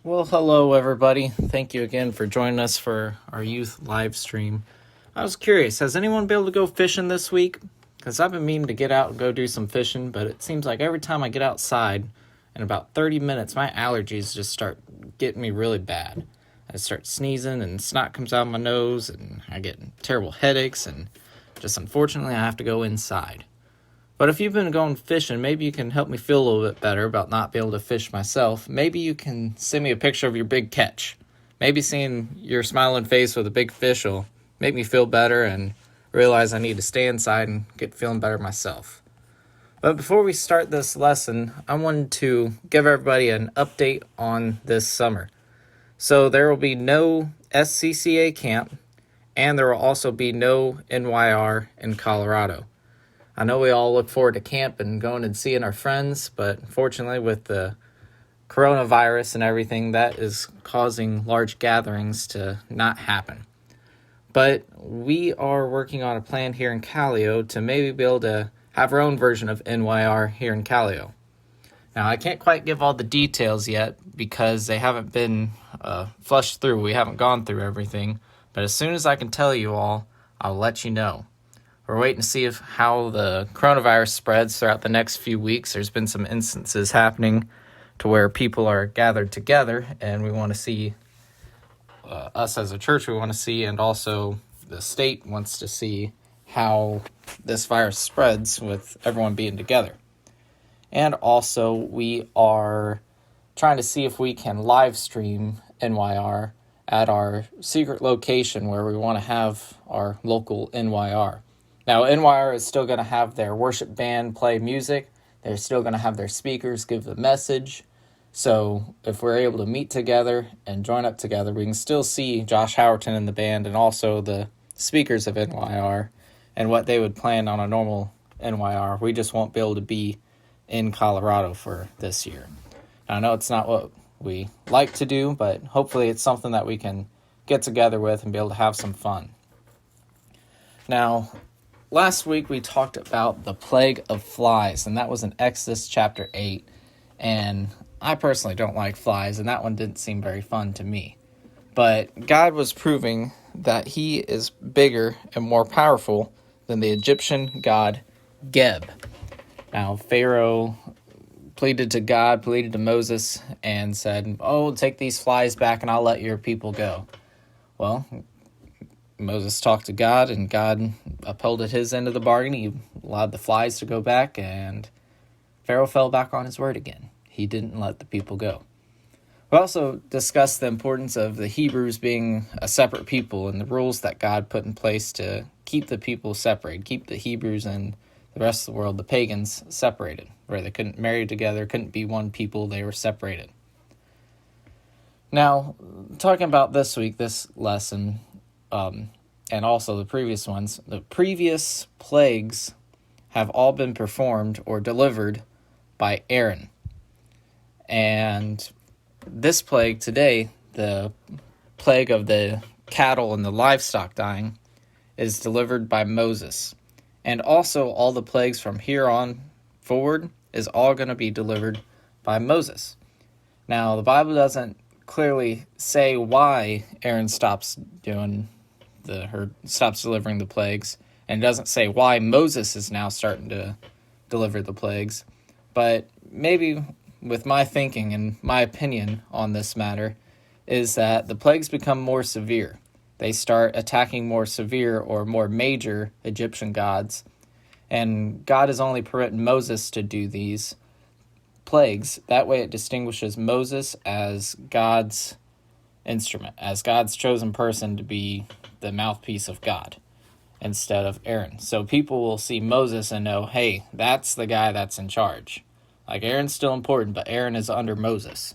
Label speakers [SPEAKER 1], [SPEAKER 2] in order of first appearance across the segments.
[SPEAKER 1] Well, hello everybody. Thank you again for joining us for our youth live stream. I was curious, has anyone been able to go fishing this week? Because I've been meaning to get out and go do some fishing, but it seems like every time I get outside, in about 30 minutes, my allergies just start getting me really bad. I start sneezing and snot comes out of my nose, and I get terrible headaches, and just unfortunately I have to go inside. But if you've been going fishing, maybe you can help me feel a little bit better about not being able to fish myself. Maybe you can send me a picture of your big catch. Maybe seeing your smiling face with a big fish will make me feel better and realize I need to stay inside and get feeling better myself. But before we start this lesson, I wanted to give everybody an update on this summer. So there will be no SCCA camp, and there will also be no NYR in Colorado. I know we all look forward to camp and going and seeing our friends, but unfortunately with the coronavirus and everything, that is causing large gatherings to not happen. But we are working on a plan here in Callio to maybe be able to have our own version of NYR here in Callio. Now, I can't quite give all the details yet because they haven't been flushed through. We haven't gone through everything. But as soon as I can tell you all, I'll let you know. We're waiting to see how the coronavirus spreads throughout the next few weeks. There's been some instances happening to where people are gathered together, and we want to see, us as a church, we want to see, and also the state wants to see how this virus spreads with everyone being together. And also, we are trying to see if we can live stream NYR at our secret location where we want to have our local NYR. Now, NYR is still going to have their worship band play music. They're still going to have their speakers give the message. So if we're able to meet together and join up together, we can still see Josh Howerton and the band and also the speakers of NYR and what they would plan on a normal NYR. We just won't be able to be in Colorado for this year. Now, I know it's not what we like to do, but hopefully it's something that we can get together with and be able to have some fun. Now, last week we talked about the plague of flies, and that was in Exodus chapter 8. And I personally don't like flies, and that one didn't seem very fun to me. But God was proving that he is bigger and more powerful than the Egyptian god Geb. Now, Pharaoh pleaded to Moses, and said, "Oh, take these flies back and I'll let your people go." Well, Moses talked to God, and God upheld his end of the bargain. He allowed the flies to go back, and Pharaoh fell back on his word again. He didn't let the people go. We also discussed the importance of the Hebrews being a separate people and the rules that God put in place to keep the people separated, keep the Hebrews and the rest of the world, the pagans, separated, where they couldn't marry together, couldn't be one people, they were separated. Now, talking about this week, this lesson, and also the previous ones, the previous plagues have all been performed or delivered by Aaron. And this plague today, the plague of the cattle and the livestock dying, is delivered by Moses. And also all the plagues from here on forward is all going to be delivered by Moses. Now, the Bible doesn't clearly say why Aaron stops delivering the plagues, and it doesn't say why Moses is now starting to deliver the plagues. But maybe with my thinking and my opinion on this matter is that the plagues become more severe. They start attacking more severe or more major Egyptian gods, and God is only permitting Moses to do these plagues. That way it distinguishes Moses as God's instrument, as God's chosen person to be the mouthpiece of God instead of Aaron. So people will see Moses and know, hey, that's the guy that's in charge. Like, Aaron's still important, but Aaron is under Moses.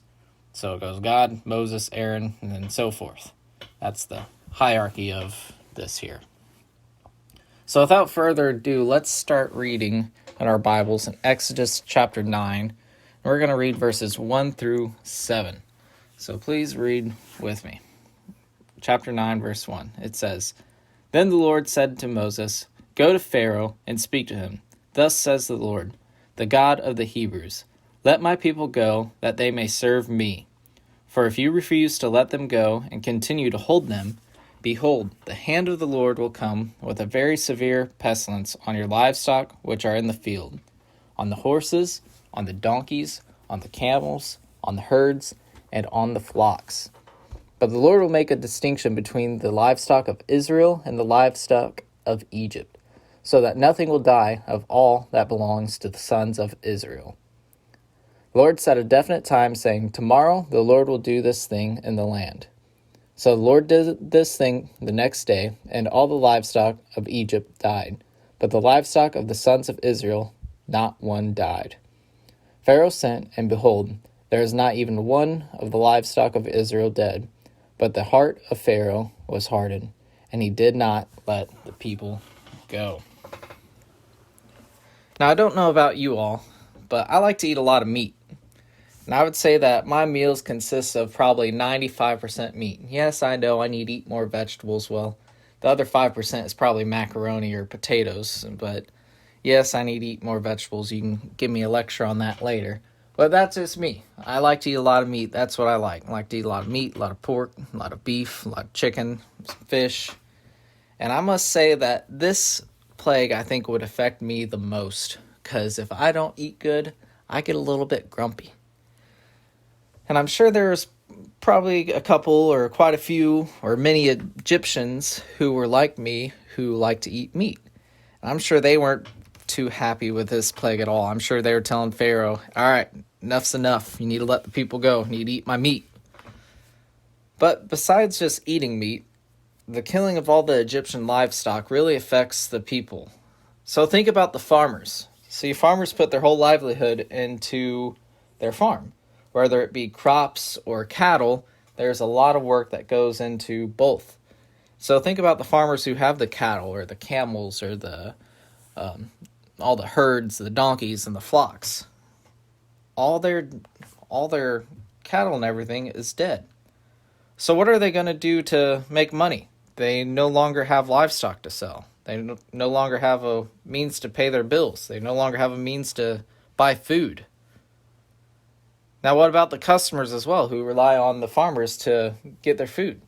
[SPEAKER 1] So it goes God, Moses, Aaron, and then so forth. That's the hierarchy of this here. So without further ado, let's start reading in our Bibles in Exodus chapter 9. We're going to read verses 1 through 7. So please read with me. Chapter 9, verse 1. It says, "Then the Lord said to Moses, 'Go to Pharaoh and speak to him. Thus says the Lord, the God of the Hebrews, let my people go, that they may serve me. For if you refuse to let them go and continue to hold them, behold, the hand of the Lord will come with a very severe pestilence on your livestock which are in the field, on the horses, on the donkeys, on the camels, on the herds, and on the flocks. But the Lord will make a distinction between the livestock of Israel and the livestock of Egypt, so that nothing will die of all that belongs to the sons of Israel. The Lord set a definite time, saying, tomorrow the Lord will do this thing in the land. So the Lord did this thing the next day, and all the livestock of Egypt died. But the livestock of the sons of Israel, not one died. Pharaoh sent, and behold, there is not even one of the livestock of Israel dead. But the heart of Pharaoh was hardened, and he did not let the people go. Now, I don't know about you all, but I like to eat a lot of meat. And I would say that my meals consist of probably 95% meat. Yes, I know I need to eat more vegetables. Well, the other 5% is probably macaroni or potatoes. But yes, I need to eat more vegetables. You can give me a lecture on that later. But that's just me. I like to eat a lot of meat. That's what I like. I like to eat a lot of meat, a lot of pork, a lot of beef, a lot of chicken, some fish. And I must say that this plague, I think, would affect me the most. Because if I don't eat good, I get a little bit grumpy. And I'm sure there's probably a couple or quite a few or many Egyptians who were like me who like to eat meat. And I'm sure they weren't too happy with this plague at all. I'm sure they were telling Pharaoh, all right, enough's enough. You need to let the people go. You need to eat my meat. But besides just eating meat, the killing of all the Egyptian livestock really affects the people. So think about the farmers. See, farmers put their whole livelihood into their farm. Whether it be crops or cattle, there's a lot of work that goes into both. So think about the farmers who have the cattle or the camels or the all the herds, the donkeys, and the flocks. All their cattle and everything is dead. So what are they going to do to make money? They no longer have livestock to sell. They no longer have a means to pay their bills. They no longer have a means to buy food. Now, what about the customers as well who rely on the farmers to get their food?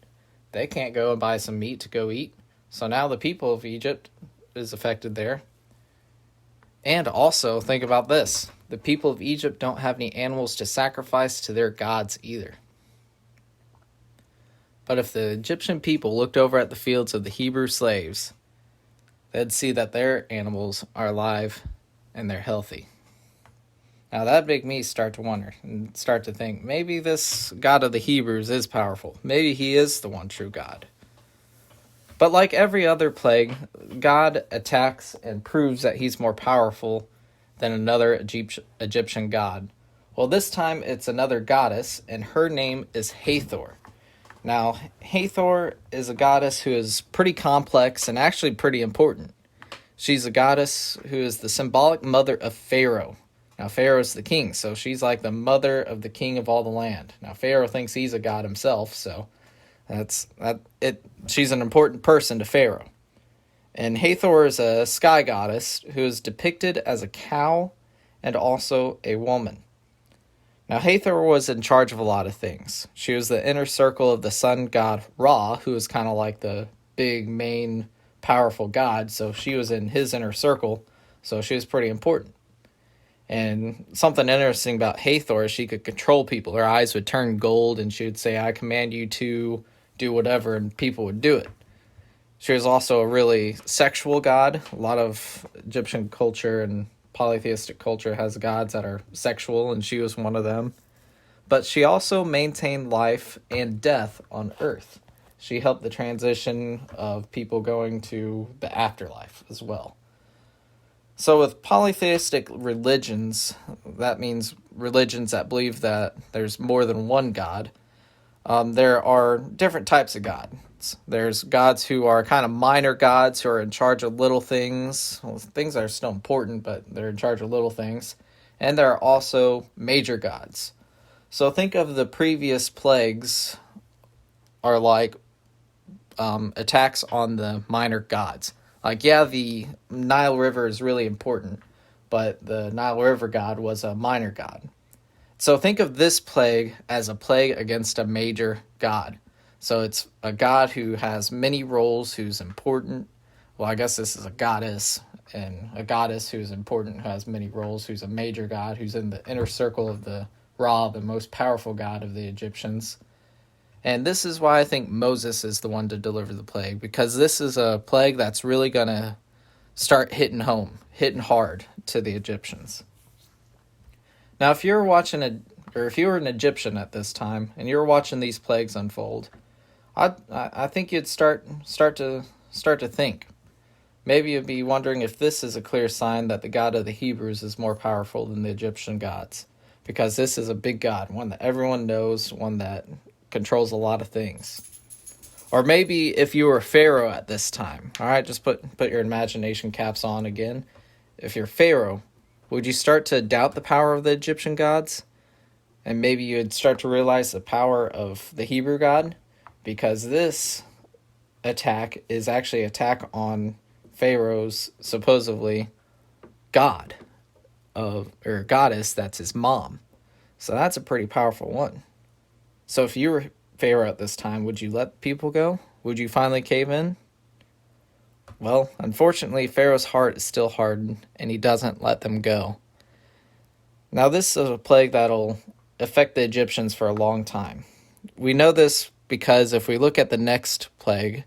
[SPEAKER 1] They can't go and buy some meat to go eat. So now the people of Egypt is affected there. And also, think about this. The people of Egypt don't have any animals to sacrifice to their gods either. But if the Egyptian people looked over at the fields of the Hebrew slaves, they'd see that their animals are alive and they're healthy. Now that'd make me start to wonder and start to think, maybe this God of the Hebrews is powerful. Maybe he is the one true God. But like every other plague, God attacks and proves that he's more powerful than another Egyptian god. Well, this time it's another goddess, and her name is Hathor. Now, Hathor is a goddess who is pretty complex and actually pretty important. She's a goddess who is the symbolic mother of Pharaoh. Now, Pharaoh's the king, so she's like the mother of the king of all the land. Now, Pharaoh thinks he's a god himself, so she's an important person to Pharaoh. And Hathor is a sky goddess who is depicted as a cow and also a woman. Now, Hathor was in charge of a lot of things. She was the inner circle of the sun god Ra, who is kind of like the big, main, powerful god, so she was in his inner circle, so she was pretty important. And something interesting about Hathor is she could control people. Her eyes would turn gold, and she would say, I command you to do whatever, and people would do it. She was also a really sexual god. A lot of Egyptian culture and polytheistic culture has gods that are sexual, and she was one of them. But she also maintained life and death on Earth. She helped the transition of people going to the afterlife as well. So with polytheistic religions, that means religions that believe that there's more than one God. There are different types of gods. There's gods who are kind of minor gods who are in charge of little things. Well, things that are still important, but they're in charge of little things. And there are also major gods. So think of the previous plagues are like attacks on the minor gods. Like, yeah, the Nile River is really important, but the Nile River god was a minor god. So think of this plague as a plague against a major god. So it's a god who has many roles, who's important. Well, I guess this is a goddess, and a goddess who's important, who has many roles, who's a major god, who's in the inner circle of the Ra, the most powerful god of the Egyptians. And this is why I think Moses is the one to deliver the plague, because this is a plague that's really going to start hitting home, hitting hard to the Egyptians. Now, if you're if you were an Egyptian at this time and you're watching these plagues unfold, I think you'd start to think. Maybe you'd be wondering if this is a clear sign that the God of the Hebrews is more powerful than the Egyptian gods, because this is a big God, one that everyone knows, one that controls a lot of things. Or maybe if you were Pharaoh at this time, all right, just put your imagination caps on again. If you're Pharaoh, would you start to doubt the power of the Egyptian gods? And maybe you'd start to realize the power of the Hebrew God? Because this attack is actually an attack on Pharaoh's supposedly god or goddess, that's his mom. So that's a pretty powerful one. So if you were Pharaoh at this time, would you let people go? Would you finally cave in? Well, unfortunately, Pharaoh's heart is still hardened, and he doesn't let them go. Now, this is a plague that'll affect the Egyptians for a long time. We know this because if we look at the next plague,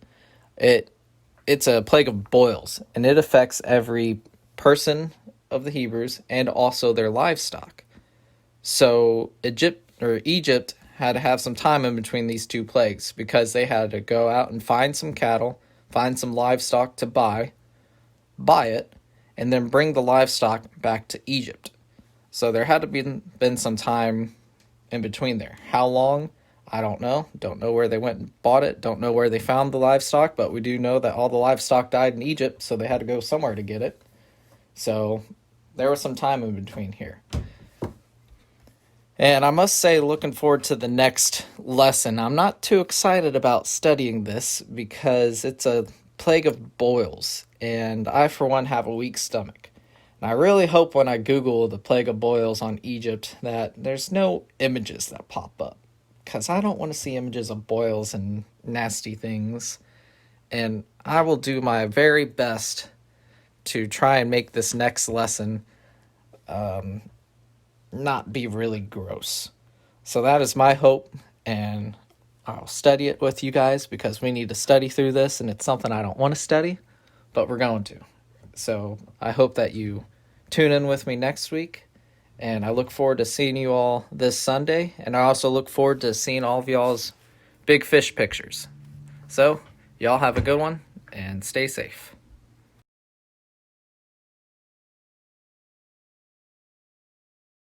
[SPEAKER 1] it's a plague of boils, and it affects every person of the Hebrews and also their livestock. So Egypt had to have some time in between these two plagues because they had to go out and find some cattle, find some livestock to buy it, and then bring the livestock back to Egypt. So there had to been some time in between there. How long? I don't know. Don't know where they went and bought it. Don't know where they found the livestock, but we do know that all the livestock died in Egypt, so they had to go somewhere to get it. So there was some time in between here. And I must say, looking forward to the next lesson. I'm not too excited about studying this because it's a plague of boils, and I, for one, have a weak stomach. And I really hope when I Google the plague of boils on Egypt that there's no images that pop up, because I don't want to see images of boils and nasty things. And I will do my very best to try and make this next lesson not be really gross. So that is my hope, and I'll study it with you guys because we need to study through this, and it's something I don't want to study, but we're going to. So I hope that you tune in with me next week, and I look forward to seeing you all this Sunday, and I also look forward to seeing all of y'all's big fish pictures. So y'all have a good one, and stay safe.